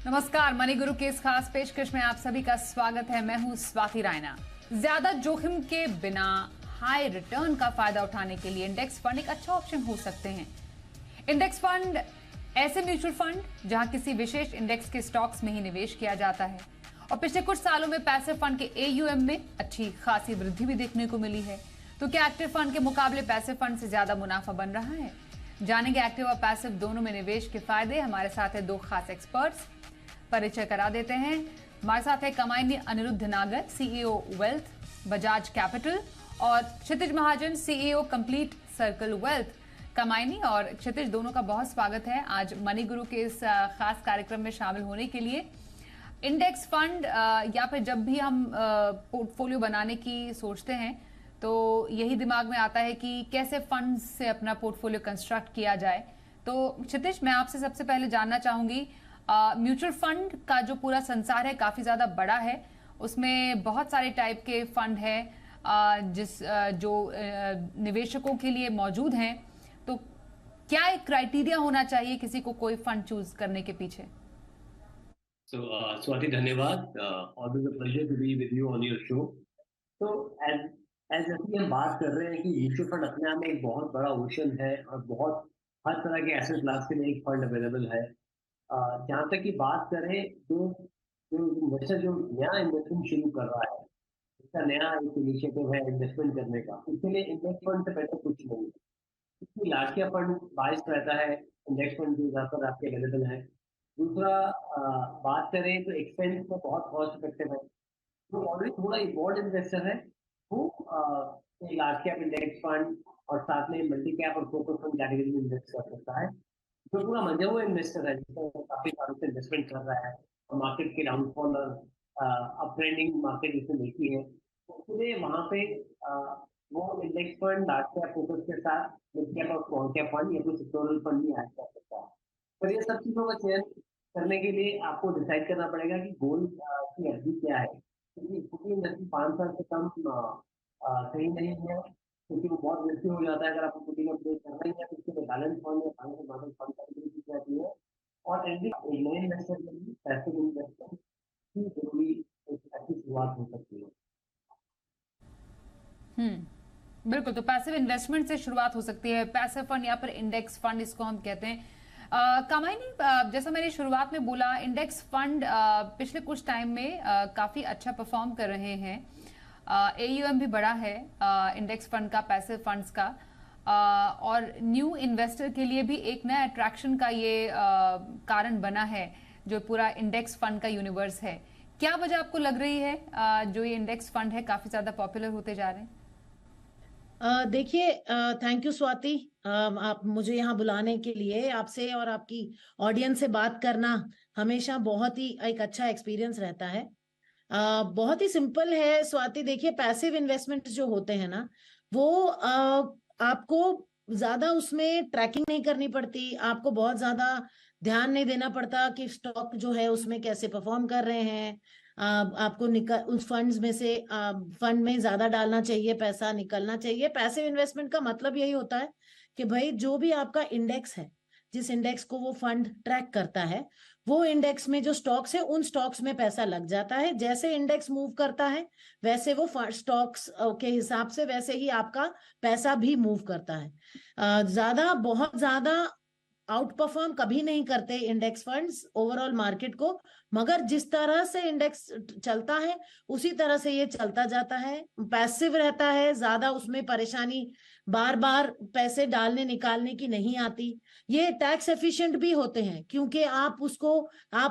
नमस्कार, मनी गुरु के इस खास पेशकश में आप सभी का स्वागत है। मैं हूं स्वाति रायना। ज्यादा जोखिम के बिना हाई रिटर्न का फायदा उठाने के लिए इंडेक्स फंड एक अच्छा ऑप्शन हो सकते हैं। इंडेक्स फंड ऐसे म्यूचुअल फंड जहां किसी विशेष इंडेक्स के स्टॉक्स में ही निवेश किया जाता है और पिछले कुछ सालों में पैसिव फंड के एयूएम में अच्छी खासी वृद्धि भी देखने को मिली है। तो क्या एक्टिव फंड के मुकाबले पैसिव फंड से ज्यादा मुनाफा बन रहा है? जानेंगे एक्टिव और पैसिव दोनों में निवेश के फायदे। हमारे साथ है दो खास एक्सपर्ट्स, परिचय करा देते हैं। हमारे साथ है कमायनी अनिरुद्ध नागर, सीईओ वेल्थ बजाज कैपिटल, और Kshitij Mahajan, CEO Complete Circle Wealth. Kamayani और क्षितिज दोनों का बहुत स्वागत है आज मनी गुरु के इस खास कार्यक्रम में शामिल होने के लिए। इंडेक्स फंड या फिर जब भी हम पोर्टफोलियो बनाने की सोचते हैं तो यही दिमाग में आता है कि कैसे फंड से अपना पोर्टफोलियो कंस्ट्रक्ट किया जाए। तो क्षितिज, मैं आपसे सबसे पहले जानना चाहूंगी, म्यूचुअल फंड का जो पूरा संसार है काफी ज्यादा बड़ा है, उसमें बहुत सारे टाइप के फंड है जो निवेशकों के लिए मौजूद हैं। तो क्या एक क्राइटेरिया होना चाहिए किसी को कोई फंड चूज करने के पीछे? स्वाति, धन्यवाद। Always a pleasure to be with you on your show. तो एज एज जैसे हम बात कर रहे हैं कि म्यूचुअल फंड अपने आप में एक बहुत बड़ा ओशन है और बहुत हर तरह के एसेट क्लास के लिए एक फंड अवेलेबल है। जहाँ तक की बात करें, जो जो इन्वेस्टर जो नया इन्वेस्टमेंट शुरू कर रहा है, इसका नया एक इनिशिएटिव है इन्वेस्टमेंट करने का, इसके लिए इंडेक्स फंड से बेहतर कुछ नहीं है। क्योंकि लार्ज कैप फंड बाइस रहता है, इंडेक्स फंड जो ज़्यादातर आपके अवेलेबल है। दूसरा, बात करें तो एक्सपेंस में बहुत कॉस्ट इफेक्टिव है। जो ऑलरेडी थोड़ा इवॉल्व इन्वेस्टर है वो लार्ज कैप इंडेक्स फंड और साथ में मल्टी कैप और फोकस फंड कैटेगरी में इन्वेस्ट कर सकता है। जो पूरा मंझा हुआ इन्वेस्टर है, जिसको काफी सालों से इन्वेस्टमेंट कर रहा है और मार्केट के डाउनफॉल और अप ट्रेंडिंग मार्केट जिसने देखी है, तो इसलिए वहाँ पे वो index fund large cap focus के साथ मिड कैप और स्मॉल कैप फंड या कोई सेक्टोरल फंड भी ऐड कर सकता है। पर ये सब चीज़ों का चयन करने के लिए आपको डिसाइड करना पड़ेगा कि गोल की अवधि क्या है। क्योंकि इक्विटी इंडस्ट्री 5 साल से कम सही नहीं है, क्योंकि वो बहुत रिस्की हो जाता है। अगर आपको इक्विटी में प्ले करना ही है तो उसके लिए बैलेंस फंड या फाइनेंशियल मॉडल फंड कैटेगरी की जाती है। और एटलीस्ट एक नए इन्वेस्टर के लिए पैसिव इन्वेस्टमेंट की जरूरी एक अच्छी शुरुआत हो सकती है। बिल्कुल। तो पैसिव इन्वेस्टमेंट से शुरुआत हो सकती है, पैसिव फंड या फिर इंडेक्स फंड इसको हम कहते हैं। कमायनी, जैसा मैंने शुरुआत में बोला, इंडेक्स फंड पिछले कुछ टाइम में काफी अच्छा परफॉर्म कर रहे हैं। एयूएम भी बड़ा है इंडेक्स फंड का, पैसिव फंड्स का, और न्यू इन्वेस्टर के लिए भी एक नया अट्रैक्शन का ये कारण बना है जो पूरा इंडेक्स फंड का यूनिवर्स है। क्या वजह आपको लग रही है जो ये इंडेक्स फंड है काफी ज्यादा पॉपुलर होते जा रहे हैं? देखिए, थैंक यू स्वाति, आप मुझे यहाँ बुलाने के लिए। आपसे और आपकी ऑडियंस से बात करना हमेशा बहुत ही एक अच्छा एक्सपीरियंस रहता है। बहुत ही सिंपल है स्वाति। देखिए, पैसिव इन्वेस्टमेंट जो होते हैं ना, वो आपको ज्यादा उसमें ट्रैकिंग नहीं करनी पड़ती, आपको बहुत ज्यादा ध्यान नहीं देना पड़ता कि स्टॉक जो है उसमें कैसे परफॉर्म कर रहे हैं। आपको उस फंड्स में से फंड में ज्यादा डालना चाहिए, पैसा निकलना चाहिए। पैसिव इन्वेस्टमेंट का मतलब यही होता है कि भाई जो भी आपका इंडेक्स है, जिस इंडेक्स को वो फंड ट्रैक करता है, वो इंडेक्स में जो स्टॉक्स है उन स्टॉक्स में पैसा लग जाता है। जैसे इंडेक्स मूव करता है वैसे वो स्टॉक्स के हिसाब से वैसे ही आपका पैसा भी मूव करता है। बहुत ज्यादा आउट परफॉर्म कभी नहीं करते इंडेक्स फंड्स ओवरऑल मार्केट को, मगर जिस तरह से इंडेक्स चलता है उसी तरह से ये चलता जाता है। पैसिव रहता है, ज्यादा उसमें परेशानी बार बार पैसे डालने निकालने की नहीं आती। ये टैक्स एफिशिएंट भी होते हैं क्योंकि आप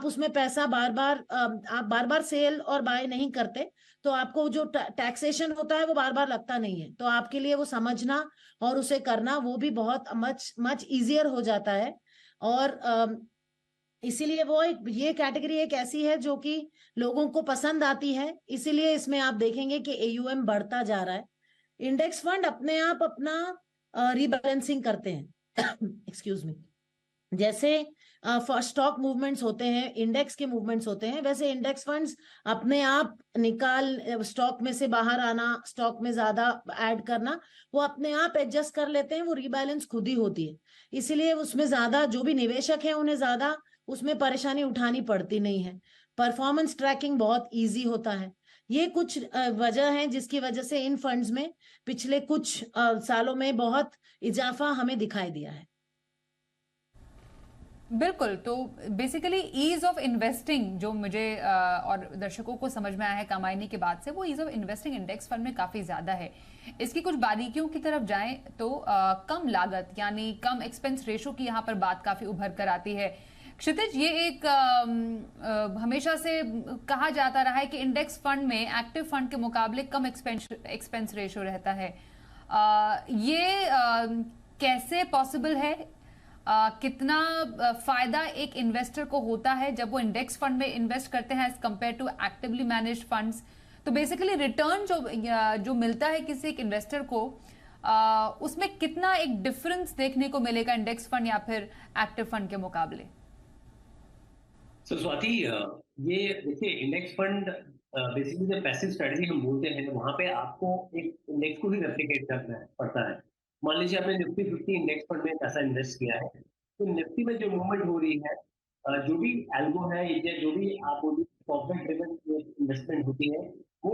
उसमें पैसा आप बार बार सेल और बाय नहीं करते, तो आपको जो टैक्सेशन होता है वो बार बार लगता नहीं है। तो आपके लिए वो समझना और उसे करना वो भी बहुत मच इजियर हो जाता है। और इसीलिए ये कैटेगरी एक ऐसी है जो कि लोगों को पसंद आती है। इसीलिए इसमें आप देखेंगे कि एयूएम बढ़ता जा रहा है। इंडेक्स फंड अपने आप अपना रीबैलेंसिंग करते हैं एक्सक्यूज मी। जैसे स्टॉक मूवमेंट्स होते हैं, इंडेक्स के मूवमेंट्स होते हैं, वैसे इंडेक्स फंड्स अपने आप स्टॉक में से बाहर आना, स्टॉक में ज्यादा ऐड करना, वो अपने आप एडजस्ट कर लेते हैं। वो रीबैलेंस खुद ही होती है। इसीलिए उसमें ज्यादा जो भी निवेशक हैं उन्हें ज्यादा उसमें परेशानी उठानी पड़ती नहीं है। परफॉर्मेंस ट्रैकिंग बहुत इजी होता है। ये कुछ वजह है जिसकी वजह से इन फंड्स में पिछले कुछ सालों में बहुत इजाफा हमें दिखाई दिया है। बिल्कुल, तो बेसिकली ईज ऑफ इन्वेस्टिंग जो मुझे और दर्शकों को समझ में आया है कामायनी के बाद से, वो ease of investing index fund में काफी ज्यादा है। इसकी कुछ बारीकियों की तरफ जाएं तो कम लागत यानी कम एक्सपेंस रेशो की यहाँ पर बात काफी उभर कर आती है। क्षितिज, ये एक हमेशा से कहा जाता रहा है कि इंडेक्स फंड में एक्टिव फंड के मुकाबले कम एक्सपेंस रेशो रहता है। ये कैसे पॉसिबल है? कितना फायदा एक इन्वेस्टर को होता है जब वो इंडेक्स फंड में इन्वेस्ट करते हैं as compared to actively managed funds? तो बेसिकली रिटर्न जो मिलता है किसी एक इन्वेस्टर को, उसमें कितना एक डिफरेंस देखने को मिलेगा इंडेक्स फंड या फिर एक्टिव फंड के मुकाबले? स्वाति, ये देखिए, इंडेक्स फंड बेसिकली जब पैसिव स्ट्रेटजी हम बोलते हैं, वहां पे आपको एक इंडेक्स को ही रेप्लिकेट करना पड़ता है। मान लीजिए आपने निफ्टी 50 इंडेक्स फंड में पैसा इन्वेस्ट किया है, तो निफ्टी में जो मूवमेंट हो रही है, जो भी एल्गो है या जो भी आप प्रॉफिट ड्रिवन इन्वेस्टमेंट होती है, वो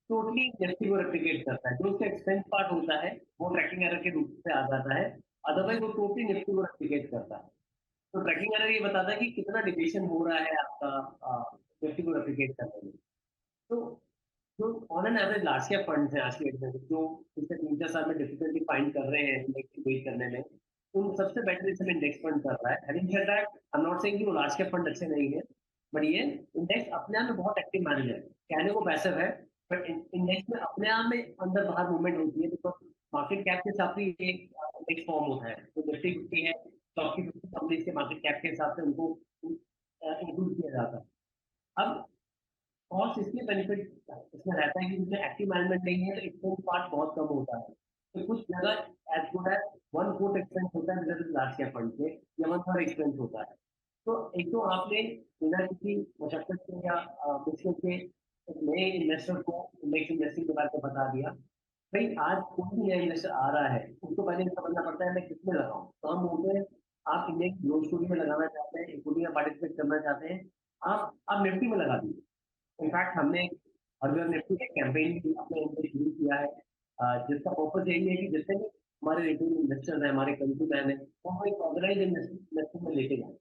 टोटली निफ्टी को रेप्लिकेट करता है। जो उसका एक्सपेंस पार्ट होता है वो ट्रैकिंग एरर के रूप से आ जाता है, अदरवाइज वो टोटली निफ्टी को रेप्लिकेट करता है। तो ट्रैकिंग एरर ये बताता है कि कितना डिविएशन हो रहा है आपका निफ्टी को रेप्लिकेट करने में। तो जो on an average large cap funds हैं आज के डेट में, जो पिछले 3-4 साल में डिफिकल्टी फाइंड कर रहे हैं इंडेक्स की बेट करने में, उन सबसे बेटर इस समय इंडेक्स फंड कर रहा है। Having said that, I am not saying कि वो लार्ज कैप फंड अच्छे नहीं है, बट ये इंडेक्स अपने आप में बहुत एक्टिव मैनेज है। कहने को पैसिव है, बट इंडेक्स में अपने आप में अंदर बाहर मूवमेंट होती है, बिकॉज मार्केट कैप के हिसाब से ये इंडेक्स फॉर्म होता है। तो निफ्टी 50 है, स्टॉक की 50 कंपनीज के मार्केट कैप के हिसाब से उनको इंक्लूड किया जाता है। अब कॉस्ट इसलिए बेनिफिट इसमें रहता है कि उसमें एक्टिव मैनेजमेंट नहीं है, तो एक्सपेंस पार्ट बहुत कम होता है। तो कुछ जगह एज गुड एज 1/4 एक्सपेंस होता है मेरे लार्ज कैप फंड से, या 1/3 एक्सपेंस होता है। तो एक तो आपने बिना किसी मशक्कत के या मुश्किल के एक नए इन्वेस्टर को इंडेक्स इन्वेस्टिंग के बारे में बता दिया। भाई, आज कोई भी नया इन्वेस्टर आ रहा है, उसको पहले समझना पड़ता है मैं किसमें लगाऊं। तो हम बोलते हैं आप इंडेक्स ग्रोथ स्टोरी में लगाना चाहते हैं, इक्विटी में पार्टिसिपेट करना चाहते हैं, आप निफ्टी में लगा दीजिए। इनफैक्ट हमने अर्जुन निफ्टी एक कैंपेन भी अपने इनसे शुरू किया है, जिसका पर्पस यही है कि जितने भी हमारे रिटेल इन्वेस्टर्स हैं, हमारे कंज्यूमर हैं, वो हम एक ऑर्गेनाइज इन्वेस्टमेंट में लेके जाए,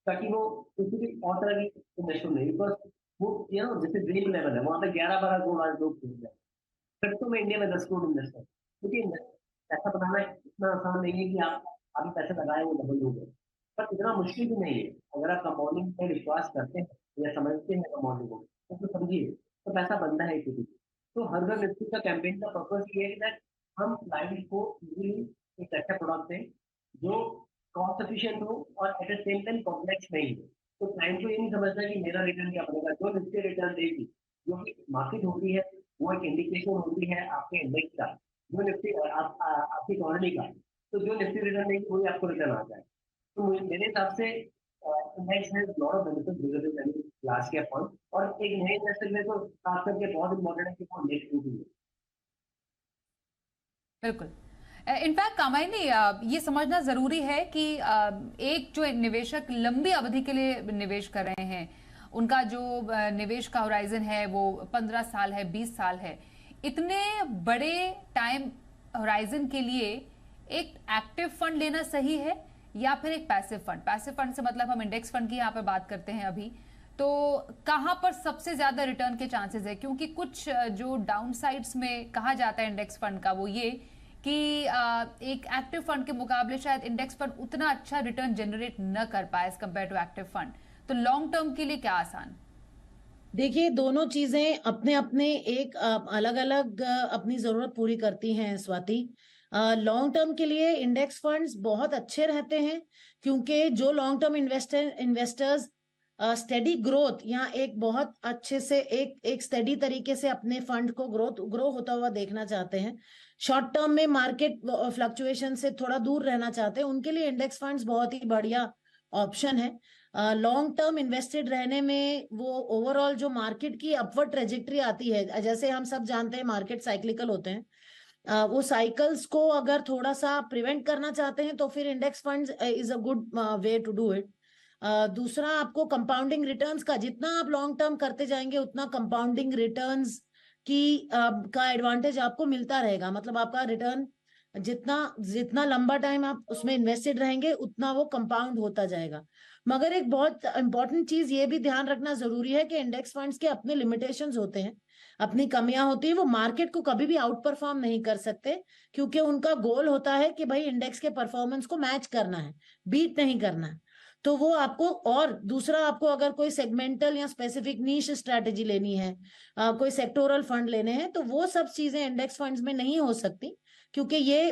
ताकि वो किसी भी और तरह की इन्वेस्टमेंट नहीं, बिकॉज वो जैसे ड्रीम लेवल है, वहाँ पे 11-12 करोड़ आज लोग खेल रहे हैं। क्रिप्टो में इंडिया में 10 करोड़ इन्वेस्टर, क्योंकि पैसा बनाना इतना आसान नहीं है कि आप अभी पैसे लगाए वो डबल हो गए, पर इतना मुश्किल भी नहीं है। अगर आप कंपाउंडिंग में विश्वास करते हैं या समझते हैं कंपाउंडिंग को, तो समझिए, तो पैसा बनता है किसी। तो हर घर निफ्टी का कैंपेन का पर्पस ये है कि हम क्लाइंट को इजीली एक अच्छा प्रोडक्ट दें जो कॉस्ट एफिशिएंट हो और at the same time complex नहीं हो। तो क्लाइंट को ये नहीं समझना कि मेरा रिटर्न क्या बनेगा, जो निफ्टी रिटर्न देगी, जो मार्केट होती है, वो एक इंडिकेशन होती है आपके इंडेक्स का, जो निफ्टी आपकी इकोनॉमी का। तो जो निफ्टी रिटर्न देगी वही आपको रिटर्न आ जाए। तो मेरे हिसाब से index has lot of benefits because of any large cap fund, और एक नए इन्वेस्टर में तो खास करके बहुत इंपॉर्टेंट है कि वो इंडेक्स है। बिल्कुल। इनफैक्ट कामायनी, ये समझना जरूरी है कि एक जो निवेशक लंबी अवधि के लिए निवेश कर रहे हैं, उनका जो निवेश का होराइजन है वो 15 साल है, 20 साल है। इतने बड़े टाइम होराइजन के लिए एक एक्टिव फंड लेना सही है या फिर एक पैसिव फंड? पैसिव फंड से मतलब हम इंडेक्स फंड की यहाँ पर बात करते हैं अभी। तो कहां पर सबसे ज्यादा रिटर्न के चांसेस है? क्योंकि कुछ जो डाउन साइड्स में कहा जाता है इंडेक्स फंड का, वो ये कि एक एक्टिव फंड के मुकाबले शायद इंडेक्स फंड उतना अच्छा रिटर्न जनरेट न कर पाए as compared to active fund. तो लॉन्ग टर्म के लिए क्या आसान? देखिए, दोनों चीजें अपने अपने एक अलग अलग अपनी जरूरत पूरी करती हैं स्वाति। लॉन्ग टर्म के लिए इंडेक्स फंड्स बहुत अच्छे रहते हैं, क्योंकि जो long term investors steady growth, यहाँ एक बहुत अच्छे से एक स्टेडी तरीके से अपने फंड को ग्रो होता हुआ देखना चाहते हैं, शॉर्ट टर्म में मार्केट फ्लक्चुएशन से थोड़ा दूर रहना चाहते हैं, उनके लिए इंडेक्स फंड्स बहुत ही बढ़िया ऑप्शन है। लॉन्ग टर्म इन्वेस्टेड रहने में वो ओवरऑल जो मार्केट की अपवर्ड ट्रेजेक्ट्री आती है, जैसे हम सब जानते हैं मार्केट साइक्लिकल होते हैं, वो साइकिल्स को अगर थोड़ा सा प्रिवेंट करना चाहते हैं तो फिर index funds is a good way to do it. दूसरा, आपको कंपाउंडिंग रिटर्न्स का, जितना आप लॉन्ग टर्म करते जाएंगे उतना कंपाउंडिंग रिटर्न्स की का एडवांटेज आपको मिलता रहेगा। मतलब आपका रिटर्न जितना जितना लंबा टाइम आप उसमें इन्वेस्टेड रहेंगे उतना वो कंपाउंड होता जाएगा। मगर एक बहुत इंपॉर्टेंट चीज ये भी ध्यान रखना जरूरी है कि इंडेक्स फंड्स के अपने लिमिटेशंस होते हैं, अपनी कमियां होती है। वो मार्केट को कभी भी आउट परफॉर्म नहीं कर सकते, क्योंकि उनका गोल होता है कि भाई इंडेक्स के परफॉर्मेंस को मैच करना है, बीट नहीं करना है। तो वो आपको, और दूसरा, आपको अगर कोई सेगमेंटल या स्पेसिफिक नीश स्ट्रैटेजी लेनी है, कोई सेक्टोरल फंड लेने हैं, तो वो सब चीजें इंडेक्स फंड्स में नहीं हो सकती, क्योंकि ये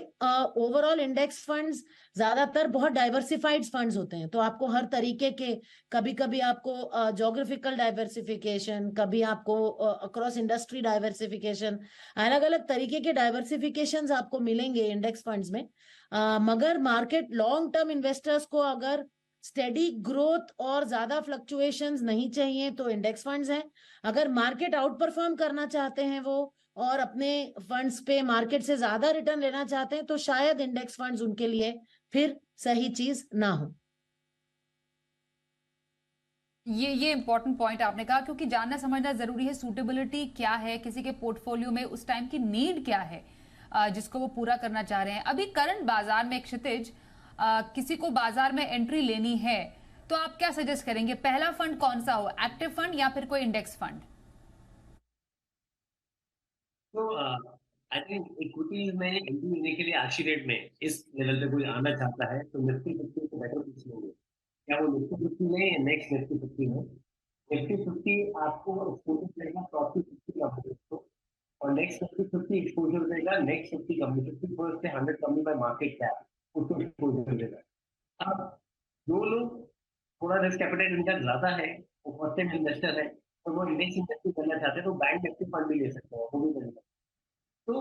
ओवरऑल इंडेक्स फंड्स ज्यादातर बहुत डाइवर्सिफाइड फंड्स होते हैं। तो आपको हर तरीके के, कभी कभी आपको जोग्राफिकल डाइवर्सिफिकेशन, कभी आपको अक्रॉस इंडस्ट्री डाइवर्सिफिकेशन, अलग अलग तरीके के डाइवर्सिफिकेशंस आपको मिलेंगे इंडेक्स फंड्स में। मगर मार्केट, लॉन्ग टर्म इन्वेस्टर्स को अगर स्टेडी ग्रोथ और ज्यादा फ्लक्चुएशंस नहीं चाहिए तो इंडेक्स फंड्स हैं। अगर मार्केट आउट परफॉर्म करना चाहते हैं वो, और अपने फंड्स पे मार्केट से ज्यादा रिटर्न लेना चाहते हैं, तो शायद इंडेक्स फंड्स उनके लिए फिर सही चीज ना हो। ये इंपॉर्टेंट पॉइंट आपने कहा, क्योंकि जानना समझना जरूरी है सूटेबिलिटी क्या है किसी के पोर्टफोलियो में, उस टाइम की नीड क्या है जिसको वो पूरा करना चाह रहे हैं। अभी करंट बाजार में, क्षितिज, किसी को बाजार में एंट्री लेनी है तो आप क्या सजेस्ट करेंगे? पहला फंड कौन सा हो, एक्टिव फंड या फिर कोई इंडेक्स फंड? तो आई थिंक इक्विटी में एंट्री लेने के लिए आज की डेट में इस लेवल पे कोई आना चाहता है तो निफ्टी 50 को बेटर कुछ लेंगे। क्या वो निफ्टी 50 में या नेक्स्ट निफ्टी 50 में? निफ्टी 50 आपको एक्सपोजर देगा प्रॉफिट 50 कंपनी को, और नेक्स्ट निफ्टी 50 एक्सपोजर देगा नेक्स्ट 50 कंपनी, 50 फर्स्ट से 100 कंपनी बाय मार्केट कैप उसको एक्सपोजर देगा। अब जो लोग थोड़ा रिस्क कैपिटल इनका ज्यादा है, वो फर्स्ट टाइम इन्वेस्टर है, तो वो इंडेक्स इन्वेस्टिंग करना चाहते हैं तो बैंक निफ्टी फंड भी ले सकते हैं, वो भी मिल सकते हैं। तो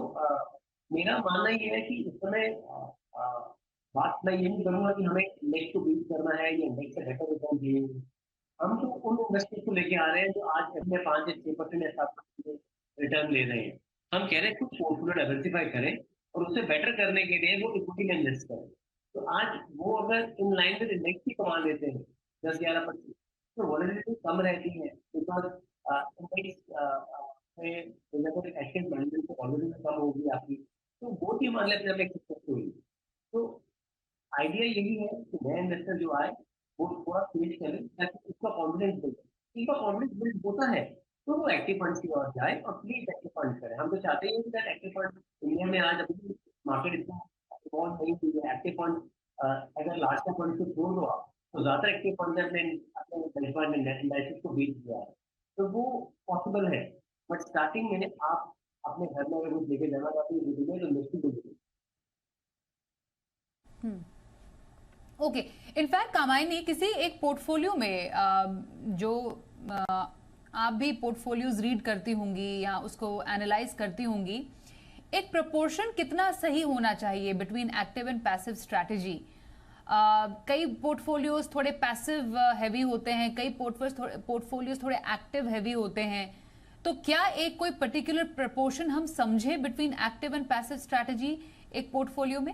मेरा मानना ये है कि इस समय बात मैं ये नहीं करूंगा कि हमें इंडेक्स को बीट करना है या इंडेक्स से बेटर रिटर्न चाहिए। हम तो उन इन्वेस्टर्स को लेके आ रहे हैं जो आज अपने 5 या 6% या 7% रिटर्न ले रहे हैं। हम कह रहे हैं कुछ पोर्टफोलियो डाइवर्सिफाई करें और उससे बेटर करने के लिए वो इक्विटी में इन्वेस्ट करें। तो आज वो अगर इन लाइन में इंडेक्स की कमा लेते हैं 10-11%, तो वॉलेटिलिटी कम रहती है, बिकॉज इंडेक्स में एक्टिव मैनेजमेंट तो ऑलरेडी कम होगी आपकी, तो वो भी मान लेते हैं हमें सक्सेस होगी। तो आइडिया यही है कि नया इन्वेस्टर जो आए वो थोड़ा स्विच करें ताकि उसका कॉन्फिडेंस बिल्ड हो। उसका कॉन्फिडेंस बिल्ड होता है तो वो एक्टिव फंड्स की ओर जाए और प्लीज एक्टिव फंड करें। हम तो चाहते हैं कि एक्टिव फंड इंडिया में आज अभी मार्केट इतना इवॉल्व नहीं हुई है। एक्टिव फंड अगर लार्ज कैप फंड को छोड़ दो आप, तो ज्यादातर एक्टिव फंड ने अपने अपने बेंचमार्क इंडेक्स को बीट किया है, तो वो पॉसिबल है। बट स्टार्टिंग में आप अपने घर में अगर कुछ लेके जाना चाहते हैं तो निश्चित ओके। इनफैक्ट कामायनी, किसी एक पोर्टफोलियो में जो आप भी पोर्टफोलियोज रीड करती होंगी या उसको एनालाइज करती होंगी, एक प्रपोर्शन कितना सही होना चाहिए between active and passive strategy? कई पोर्टफोलियोज थोड़े पैसिव हैवी होते हैं, कई पोर्टफोलियोज थोड़े एक्टिव हैवी होते हैं। तो क्या एक कोई पर्टिकुलर प्रपोर्शन हम समझे between active and passive strategy एक पोर्टफोलियो में?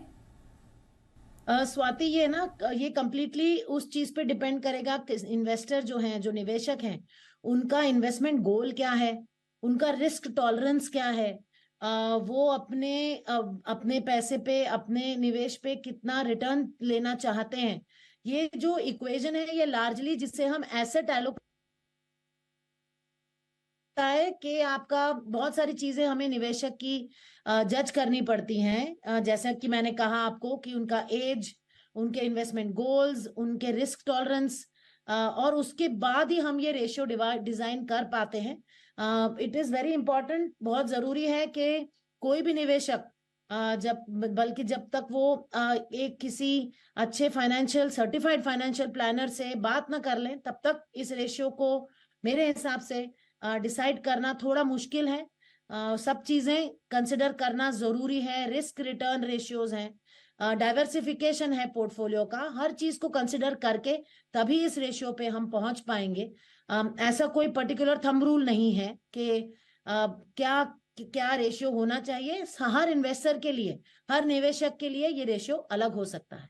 स्वाति, ये ना, ये कंप्लीटली उस चीज पे डिपेंड करेगा कि इन्वेस्टर जो हैं, जो निवेशक हैं, उनका इन्वेस्टमेंट गोल क्या है, उनका रिस्क टॉलरेंस क्या है, वो अपने पैसे पे, अपने निवेश पे कितना रिटर्न लेना चाहते हैं। ये जो इक्वेशन है, ये लार्जली जिससे हम एसेट एलोकेशन है कि आपका बहुत सारी चीजें हमें निवेशक की जज करनी पड़ती हैं। जैसा कि मैंने कहा आपको कि उनका एज, उनके इन्वेस्टमेंट गोल्स, उनके रिस्क टॉलरेंस, और उसके बाद ही हम ये रेशियो डिजाइन कर पाते हैं। इट इज वेरी इंपॉर्टेंट, बहुत जरूरी है कि कोई भी निवेशक बल्कि जब तक वो एक किसी अच्छे फाइनेंशियल, सर्टिफाइड फाइनेंशियल प्लानर से बात ना कर लें, तब तक इस रेशियो को मेरे हिसाब से डिसाइड करना थोड़ा मुश्किल है। सब चीजें कंसिडर करना जरूरी है, रिस्क रिटर्न रेशियोज हैं, डाइवर्सिफिकेशन है पोर्टफोलियो का, हर चीज को कंसिडर करके तभी इस रेशियो पे हम पहुंच पाएंगे। ऐसा कोई पर्टिकुलर थंब रूल नहीं है कि क्या क्या रेशियो होना चाहिए। हर इन्वेस्टर के लिए, हर निवेशक के लिए ये रेशियो अलग हो सकता है।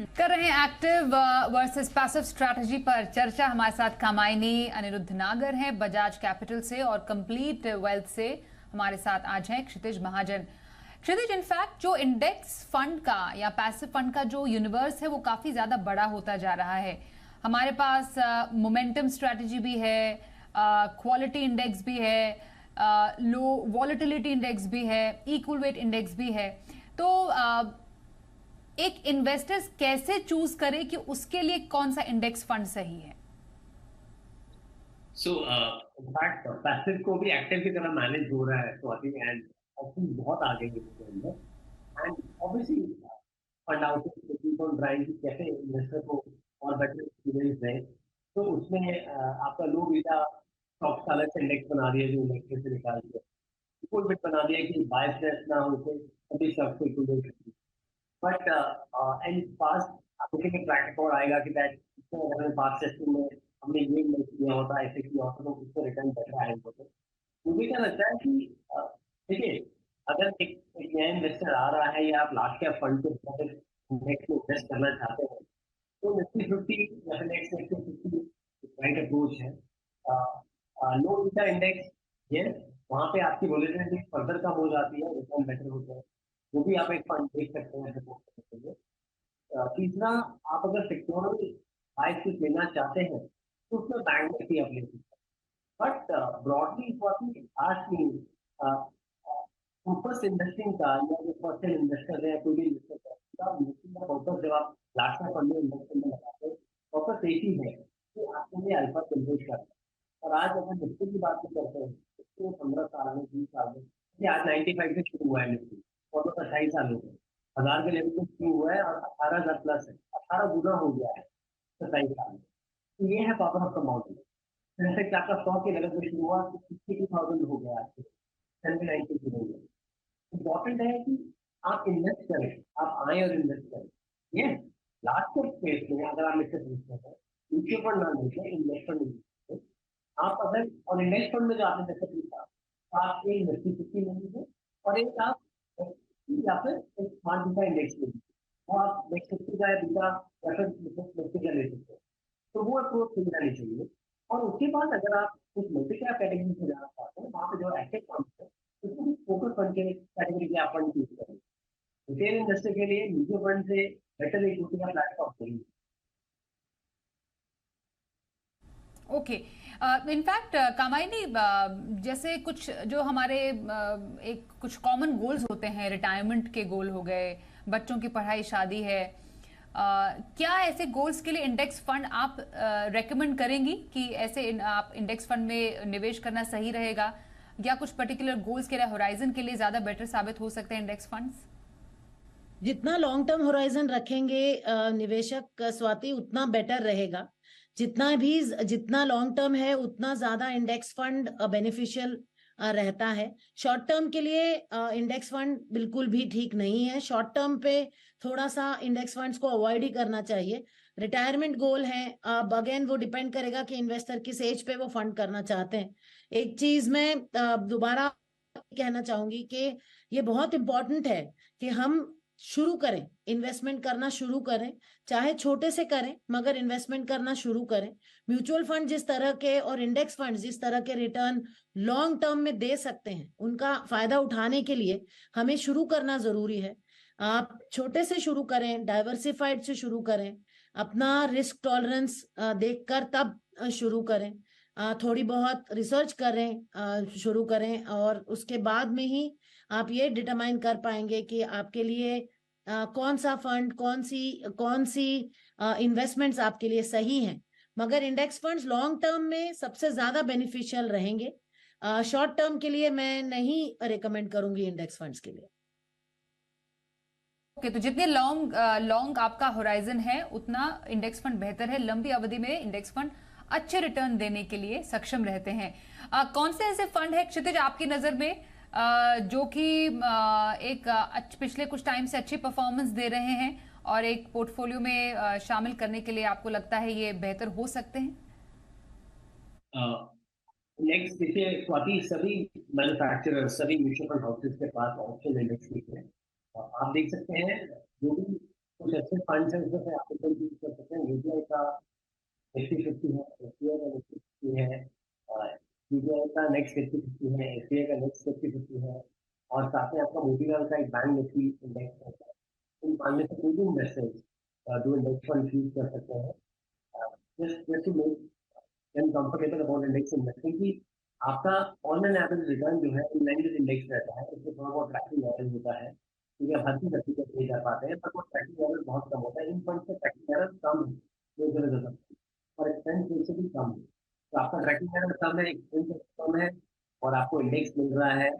कर रहे हैं एक्टिव वर्सेस पैसिव स्ट्रैटेजी पर चर्चा। हमारे साथ कामायनी अनिरुद्ध नागर हैं बजाज कैपिटल से, और कंप्लीट वेल्थ से हमारे साथ आज हैं क्षितिज महाजन। क्षितिज, इनफैक्ट जो इंडेक्स फंड का या पैसिव फंड का जो यूनिवर्स है वो काफी ज्यादा बड़ा होता जा रहा है। हमारे पास मोमेंटम स्ट्रैटेजी भी है, क्वालिटी इंडेक्स भी है, लो वॉलेटिलिटी इंडेक्स भी है, इक्वल वेट इंडेक्स भी है। तो एक इन्वेस्टर्स कैसे चूज करे कि उसके लिए कौन सा इंडेक्स फंड सही है? सो इनफैक्ट पैसिव को भी एक्टिव की तरह मैनेज हो रहा है, तो आई थिंक एंड बहुत आगे है इसके अंदर। And obviously fund houses keep on trying कि कैसे इन्वेस्टर को और बेटर एक्सपीरियंस दें। तो उसमें आपका लो बीटा स्टॉक्स का अलग से इंडेक्स बना दिया जो इंडेक्स से निकाल दिया, इक्वल वेट बना दिया कि बायसनेस ना हो तो सभी स्टॉक्स को equal weight. But and past आपके लिए ट्रैक और आएगा कि दैट अगर पास्ट सिस्टम में हमने ये इन्वेस्ट किया होता, ऐसे किया होता, तो उसको रिटर्न बेटर आए होते। मुझे क्या लगता है कि देखिए, अगर एक नया इन्वेस्टर आ रहा है या आप लार्ज कैप फंड के इंडेक्स में इन्वेस्ट करना चाहते हैं, तो निफ्टी 50 या फिर नेक्स्ट निफ्टी 50 राइट अप्रोच है। लो बीटा इंडेक्स, ये वहाँ पे आपकी वोलेटिलिटी फर्दर कम हो जाती है, रिटर्न बेटर होता है, वो भी आप एक फंड देख सकते हैं सपोर्ट कर सकते हैं। तीसरा, आप अगर सिक्योरिटी हाई स्पीड लेना चाहते हैं तो उसमें बैंक निफ्टी आप ले सकते हैं। बट ब्रॉडली फोकस इन्वेस्टिंग का या जो फर्स्ट टाइम इन्वेस्टर है, कोई भी इन्वेस्टर का फोकस जब आप लास्ट टाइम फंड में इन्वेस्टमेंट में लगाते हैं, फोकस एक ही है कि आपके लिए अल्फा जनरेट करना है। और आज अगर निफ्टी की बात करते हैं, पिछले 15 साल में 20 साल में, ये आज 95 से शुरू हुआ है निफ्टी, और तो 28 साल हो गए, 1000 के लेवल से शुरू हुआ है और 18,000 प्लस है, 18 गुना हो गया है 27 साल में। तो ये है पावर ऑफ द माउंटेन। जैसे कि आपका 100 के लेवल से शुरू हुआ तो 62,000 हो गया, आज 79 से शुरू हो गया। इम्पोर्टेंट है कि आप इन्वेस्ट करें, आप आए और इन्वेस्ट करें। ये लास्ट स्पेस में अगर आप इससे पूछते हैं, म्यूचुअल फंड ना देखें, इन्वेस्टमेंट आप अगर, और इंडेक्स फंड में जो आपने जैसे पूछा, तो आप एक निफ्टी 50 ले लीजिए और एक आप या फिर एक स्मार्ट बीटा इंडेक्स ले लीजिए, वो आप नेक्स्ट 50 का या बीटा या फिर निफ्टी का ले सकते हैं। तो वो अप्रोच मिल जानी चाहिए। और उसके बाद अगर आप कुछ मल्टी कैप कैटेगरी में जाना चाहते हैं, वहाँ पे जो एक्टिव फंड है उसको फोकस फंड के कैटेगरी के आप फंड चूज करें। रिटेल इन्वेस्टर के लिए म्यूचुअल फंड से बेटर इक्विटी का प्लेटफॉर्म चाहिए। ओके, इनफैक्ट कामायनी, जैसे कुछ जो हमारे एक कुछ कॉमन गोल्स होते हैं, रिटायरमेंट के गोल हो गए, बच्चों की पढ़ाई शादी है, क्या ऐसे गोल्स के लिए इंडेक्स फंड आप रेकमेंड करेंगी कि ऐसे आप इंडेक्स फंड में निवेश करना सही रहेगा, या कुछ पर्टिकुलर गोल्स के लिए, होराइजन के लिए ज्यादा बेटर साबित हो सकते हैं इंडेक्स फंड्स? जितना लॉन्ग टर्म होराइजन रखेंगे निवेशक स्वाति, उतना बेटर रहेगा। जितना लॉन्ग टर्म है उतना ज्यादा इंडेक्स फंड बेनिफिशियल रहता है। शॉर्ट टर्म के लिए इंडेक्स फंड बिल्कुल भी ठीक नहीं है। शॉर्ट टर्म पे थोड़ा सा इंडेक्स फंड्स को अवॉइड ही करना चाहिए। रिटायरमेंट गोल है, अब अगेन वो डिपेंड करेगा कि इन्वेस्टर किस एज पे वो फंड करना चाहते हैं। एक चीज मैं दोबारा कहना चाहूंगी कि ये बहुत इंपॉर्टेंट है कि हम शुरू करें, इन्वेस्टमेंट करना शुरू करें, चाहे छोटे से करें मगर इन्वेस्टमेंट करना शुरू करें। म्यूचुअल फंड जिस तरह के और इंडेक्स फंड जिस तरह के रिटर्न लॉन्ग टर्म में दे सकते हैं, उनका फायदा उठाने के लिए हमें शुरू करना जरूरी है। आप छोटे से शुरू करें, डाइवर्सिफाइड से शुरू करें, अपना रिस्क टॉलरेंस देखकर तब शुरू करें, थोड़ी बहुत रिसर्च करें, शुरू करें, और उसके बाद में ही आप ये डिटरमाइन कर पाएंगे कि आपके लिए कौन सा फंड, कौन सी इन्वेस्टमेंट्स आपके लिए सही हैं। मगर इंडेक्स फंड्स लॉन्ग टर्म में सबसे ज्यादा बेनिफिशियल रहेंगे। शॉर्ट टर्म के लिए मैं नहीं रिकमेंड करूंगी इंडेक्स फंड्स के लिए। ओके, तो जितने लॉन्ग आपका होराइजन है उतना इंडेक्स फंड बेहतर है। लंबी अवधि में इंडेक्स फंड अच्छे रिटर्न देने के लिए सक्षम रहते हैं। कौन से ऐसे फंड है क्षितिज आपकी नजर में जो कि पिछले कुछ टाइम से अच्छी परफॉर्मेंस दे रहे हैं और एक पोर्टफोलियो में शामिल करने के लिए आपको लगता है ये बेहतर हो सकते हैं? नेक्स्ट देखिए स्वाति, सभी मैन्युफैक्चरर, सभी म्यूचुअल फंड हाउसेस के पास ऑप्शन इंडेक्स हैं। आप देख सकते हैं जो भी कुछ कुछ ऐसे फंड्स हैं जिसमें आप चूज कर सकते हैं। यूटीआई का निफ्टी 50 है, एसबीआई का निफ्टी 50 है, यूटीआई का नेक्स्ट निफ्टी 50 है, एसबीआई का नेक्स्ट निफ्टी 50 है, और साथ में आपका मोतीलाल का एक बैंक निफ्टी इंडेक्स होता है। इन 5 में से कोई भी इन्वेस्टर्स जो इंडेक्स फंड चूज कर सकते हैं, just to make them comfortable about index investing, कि आपका ऑन एन एवरेज रिटर्न जो है इन लाइन विद इंडेक्स रहता है। इसमें थोड़ा बहुत ट्रैकिंग एरर होता है, क्योंकि आप हर चीज अच्छी तरह नहीं कर पाते हैं, पर वो ट्रैकिंग एरर बहुत कम होता है। इन फंड से ट्रैकिंग एरर कम है और एक्सपेंस रेशियो भी कम है। तो आपका ट्रैकिंग एरर कम है, एक्सपेंस कम है, और आपको इंडेक्स मिल रहा है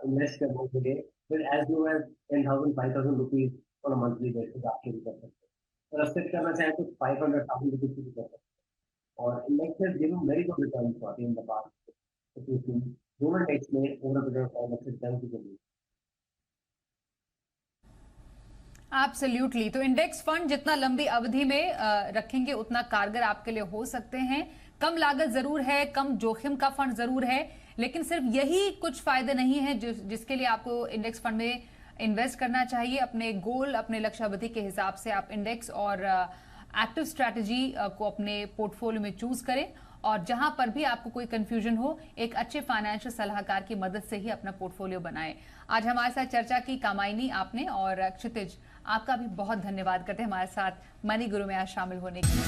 इन्वेस्ट करने के लिए फिर as low as 10,000 5,000 rupees on monthly basis आप शुरू कर सकते हैं। और असेट करना चाहें तो 500,000 रुपीज शुरू कर सकते हैं। और index has given very good return in the past, दोनों इंडेक्स में ओवर पीरियड ऑफ टाइम अच्छे रिटर्न की जरूरत। एब्सोल्युटली। तो इंडेक्स फंड जितना लंबी अवधि में रखेंगे उतना कारगर आपके लिए हो सकते हैं। कम लागत जरूर है, कम जोखिम का फंड जरूर है, लेकिन सिर्फ यही कुछ फायदे नहीं है जिसके लिए आपको इंडेक्स फंड में इन्वेस्ट करना चाहिए। अपने गोल, अपने लक्ष्य अवधि के हिसाब से आप इंडेक्स और एक्टिव स्ट्रैटेजी को अपने पोर्टफोलियो में चूज करें, और जहां पर भी आपको कोई कंफ्यूजन हो, एक अच्छे फाइनेंशियल सलाहकार की मदद से ही अपना पोर्टफोलियो बनाएं। आज हमारे साथ चर्चा की कामायनी आपने, और क्षितिज आपका भी बहुत धन्यवाद करते हैं हमारे साथ मनी गुरु में आज शामिल होने के लिए।